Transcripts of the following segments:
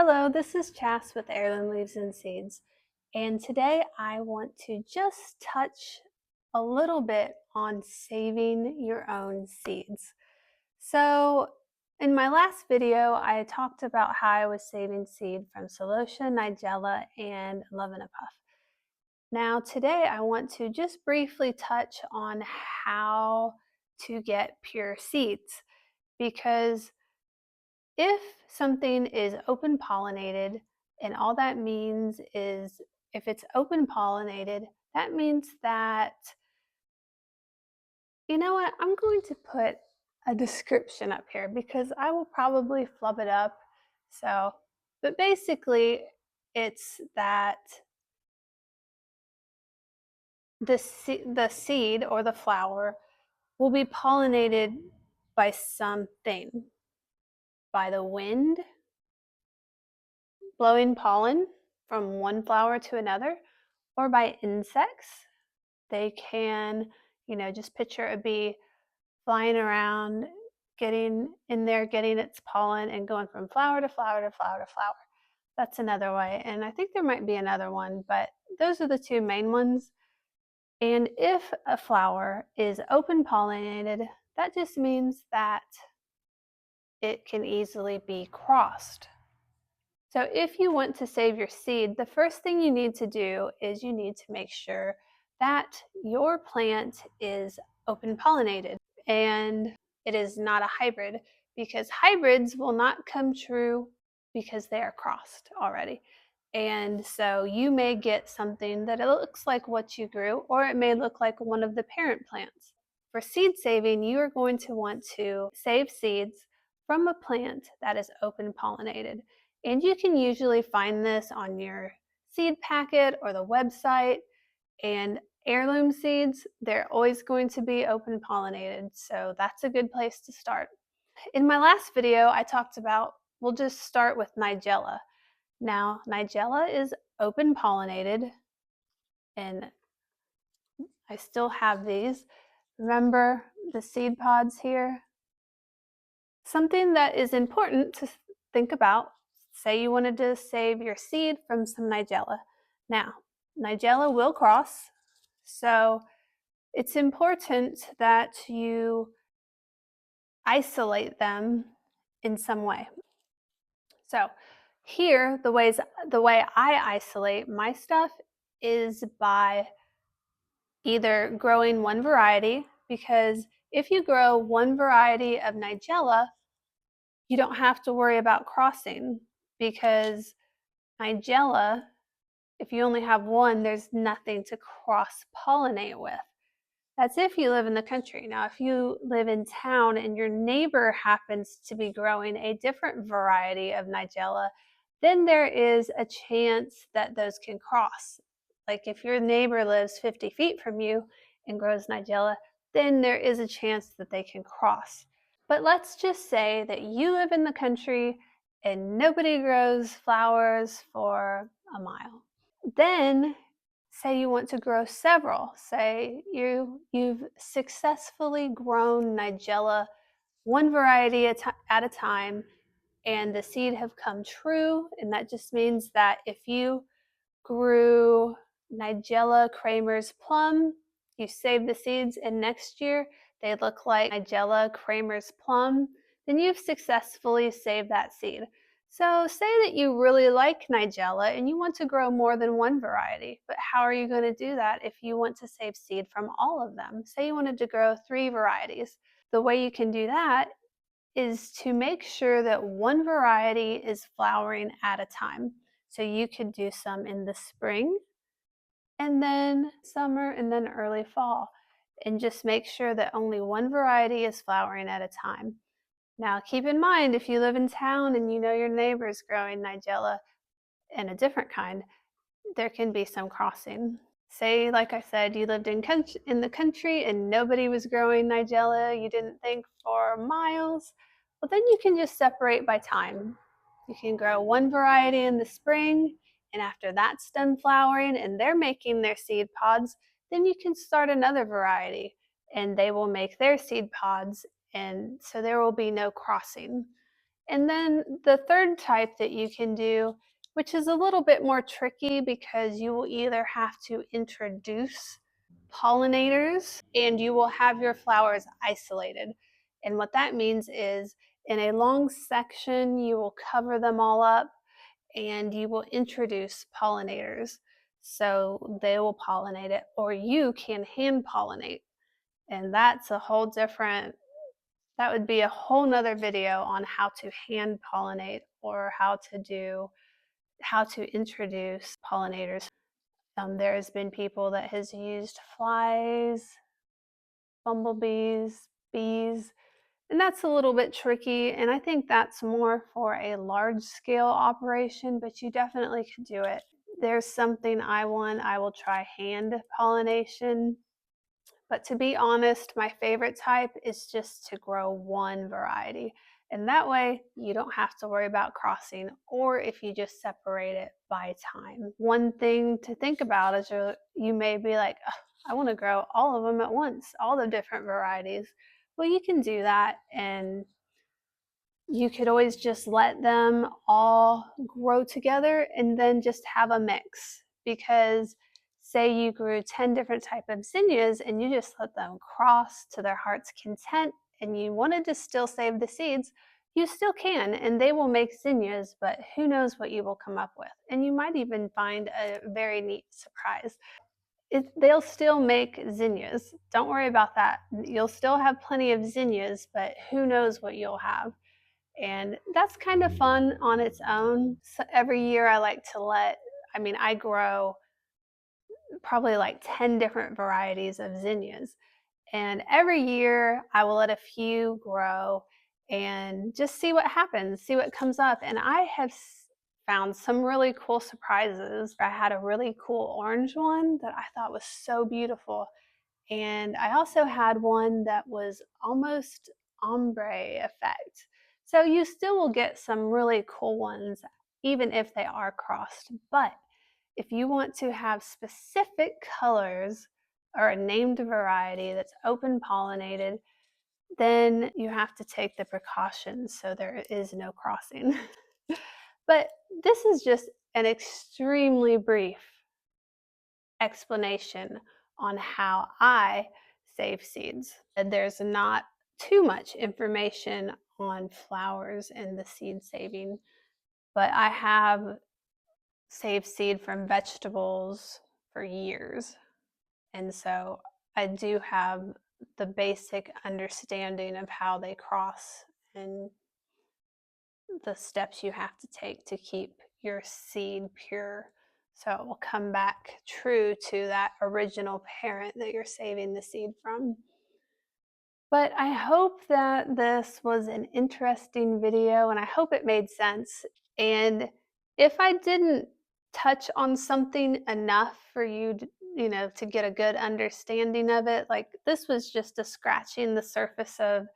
Hello, this is Chas with Heirloom Leaves and Seeds, and today I want to just touch a little bit on saving your own seeds. So, in my last video, I talked about how I was saving seed from Celosia, Nigella, and Love in a Puff. Now, today I want to just briefly touch on how to get pure seeds because if something is open pollinated, and all that means is if it's open pollinated, that means that, you know what, I'm going to put a description up here because I will probably flub it up. So, but basically, it's that the seed or the flower will be pollinated by something, by the wind blowing pollen from one flower to another, or by insects. They can, just picture a bee flying around, getting in there, getting its pollen, and going from flower to flower to flower to flower. That's another way. And I think there might be another one, but those are the two main ones. And if a flower is open pollinated, that just means that it can easily be crossed. So if you want to save your seed, the first thing you need to do is you need to make sure that your plant is open pollinated and it is not a hybrid, because hybrids will not come true because they are crossed already. And so you may get something that it looks like what you grew, or it may look like one of the parent plants. For seed saving, you are going to want to save seeds from a plant that is open pollinated. And you can usually find this on your seed packet or the website. And heirloom seeds, they're always going to be open pollinated. So that's a good place to start. In my last video, I talked about, we'll just start with Nigella. Now, Nigella is open pollinated, and I still have these. Remember the seed pods here? Something that is important to think about, say you wanted to save your seed from some Nigella. Now, Nigella will cross, so it's important that you isolate them in some way. So here, the way I isolate my stuff is by either growing one variety, because if you grow one variety of Nigella, you don't have to worry about crossing, because Nigella, if you only have one, there's nothing to cross-pollinate with. That's if you live in the country. Now, if you live in town and your neighbor happens to be growing a different variety of Nigella, then there is a chance that those can cross. Like if your neighbor lives 50 feet from you and grows Nigella, then there is a chance that they can cross. But let's just say that you live in the country and nobody grows flowers for a mile. Then say you want to grow several. Say you've successfully grown Nigella one variety at a time, and the seed have come true. And that just means that if you grew Nigella Kramer's plum, you save the seeds, and next year they look like Nigella Kramer's plum, then you've successfully saved that seed. So say that you really like Nigella and you want to grow more than one variety, but how are you going to do that if you want to save seed from all of them? Say you wanted to grow 3 varieties. The way you can do that is to make sure that one variety is flowering at a time. So you could do some in the spring, and then summer, and then early fall, and just make sure that only one variety is flowering at a time. Now, keep in mind, if you live in town and you know your neighbor's growing Nigella and a different kind, there can be some crossing. Say, like I said, you lived in the country and nobody was growing Nigella, you didn't think for miles, well, then you can just separate by time. You can grow one variety in the spring, and after that's done flowering and they're making their seed pods, then you can start another variety and they will make their seed pods, and so there will be no crossing. And then the third type that you can do, which is a little bit more tricky because you will either have to introduce pollinators and you will have your flowers isolated. And what that means is in a long section, you will cover them all up and you will introduce pollinators. So they will pollinate it, or you can hand pollinate. And that's a whole different, that would be a whole nother video on how to hand pollinate or how to introduce pollinators. There's been people that has used flies, bumblebees, bees, and that's a little bit tricky. And I think that's more for a large scale operation, but you definitely could do it. There's something I will try hand pollination. But to be honest, my favorite type is just to grow one variety. And that way you don't have to worry about crossing, or if you just separate it by time. One thing to think about is you may be like, I want to grow all of them at once, all the different varieties. Well, you can do that, and you could always just let them all grow together and then just have a mix. Because say you grew 10 different type of zinnias and you just let them cross to their heart's content and you wanted to still save the seeds, you still can, and they will make zinnias, but who knows what you will come up with. And you might even find a very neat surprise. They'll still make zinnias. Don't worry about that. You'll still have plenty of zinnias, but who knows what you'll have. And that's kind of fun on its own. So every year I grow probably like 10 different varieties of zinnias. And every year I will let a few grow and just see what happens, see what comes up. And I have found some really cool surprises. I had a really cool orange one that I thought was so beautiful. And I also had one that was almost ombre effect. So you still will get some really cool ones, even if they are crossed. But if you want to have specific colors or a named variety that's open pollinated, then you have to take the precautions so there is no crossing. But this is just an extremely brief explanation on how I save seeds. And there's not too much information on flowers and the seed saving, but I have saved seed from vegetables for years. And so I do have the basic understanding of how they cross and the steps you have to take to keep your seed pure, so it will come back true to that original parent that you're saving the seed from. But I hope that this was an interesting video and I hope it made sense. And if I didn't touch on something enough for you to get a good understanding of it, like this was just a scratching the surface of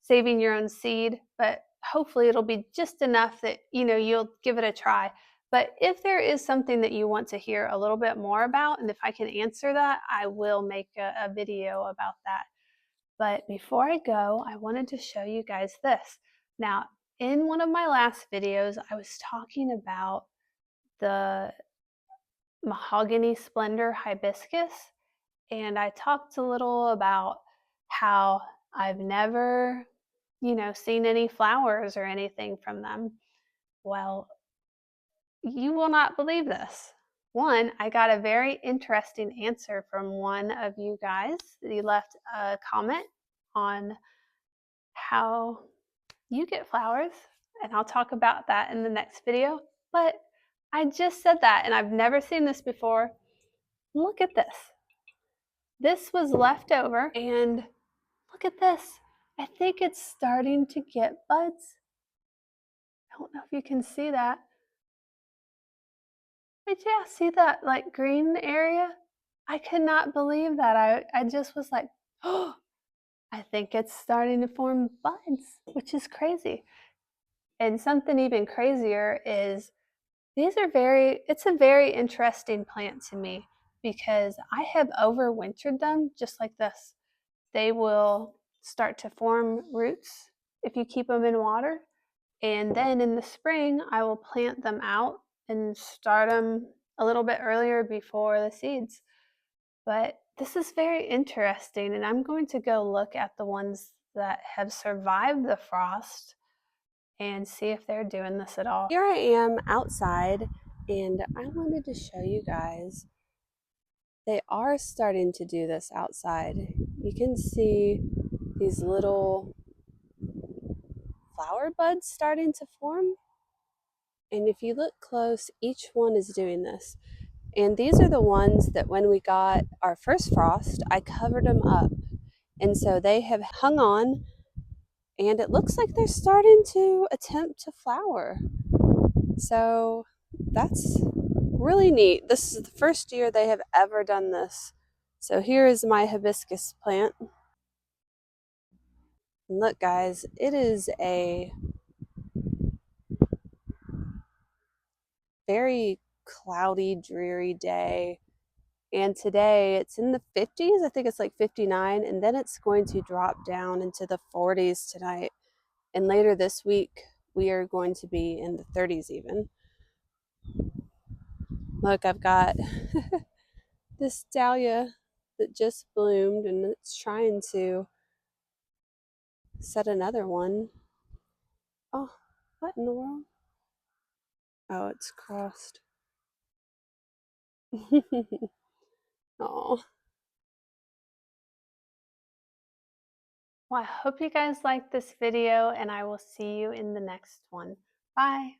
saving your own seed, but hopefully it'll be just enough that you'll give it a try. But if there is something that you want to hear a little bit more about, and if I can answer that, I will make a video about that. But before I go, I wanted to show you guys this. Now, in one of my last videos, I was talking about the mahogany splendor hibiscus, and I talked a little about how I've never seen any flowers or anything from them. Well, you will not believe this. One, I got a very interesting answer from one of you guys. He left a comment on how you get flowers, and I'll talk about that in the next video. But I just said that, and I've never seen this before. Look at this. This was left over, and look at this. I think it's starting to get buds. I don't know if you can see that. But yeah, see that like green area? I could not believe that. I just was like, oh, I think it's starting to form buds, which is crazy. And something even crazier is it's a very interesting plant to me because I have overwintered them just like this. They will start to form roots if you keep them in water. And then in the spring, I will plant them out and start them a little bit earlier before the seeds. But this is very interesting, and I'm going to go look at the ones that have survived the frost and see if they're doing this at all. Here I am outside, and I wanted to show you guys. They are starting to do this outside. You can see these little flower buds starting to form. And if you look close, each one is doing this. And these are the ones that when we got our first frost, I covered them up. And so they have hung on, and it looks like they're starting to attempt to flower. So that's really neat. This is the first year they have ever done this. So here is my hibiscus plant. And look, guys, it is a very cloudy, dreary day. And today it's in the 50s. I think it's like 59. And then it's going to drop down into the 40s tonight. And later this week, we are going to be in the 30s even. Look, I've got this dahlia that just bloomed, and it's trying to set another one. Oh, what in the world? Oh, it's crossed. Oh. Well, I hope you guys liked this video, and I will see you in the next one. Bye.